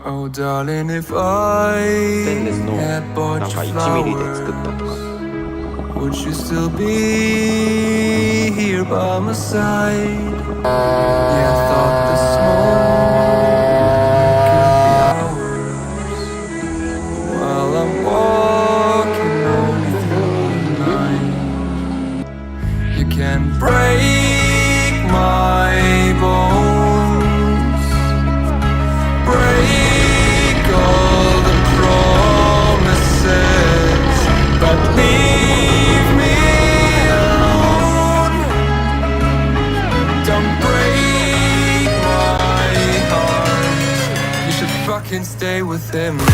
Oh darling, if I ステンレスの had なん bought か you 1ミリで作ったのか flowers, would you still be here by my side? Yeah, I thought the smoke could be ours while I'm walking home through the night. You can break my bones, break all the promises, but leave me alone. Don't break my heart. You should fucking stay with him. You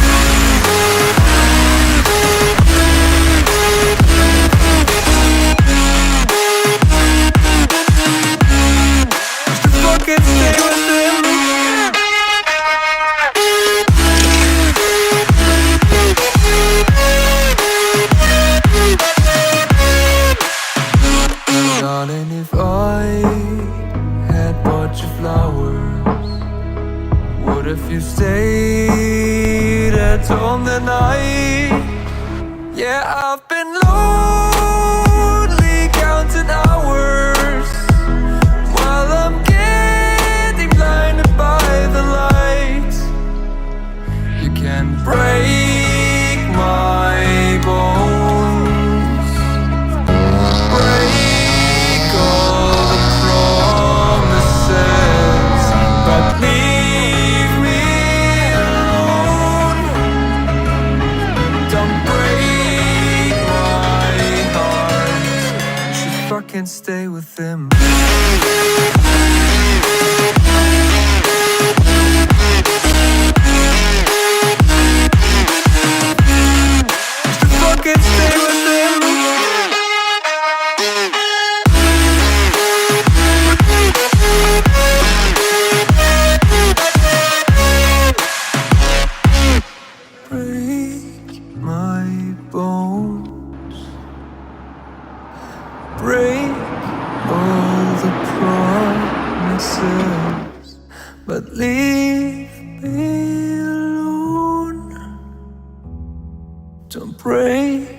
should fucking stay with him. Darling, if I had bought you flowers, what if you stayed at home the night? Yeah, I've been lonely counting hours while I'm getting blinded by the light. You can break my bones, break all the promises, but leave me alone. Don't break my heart. You should fucking stay with him. You should fucking stay with him. Break my bones, break all the promises, but leave me alone. Don't break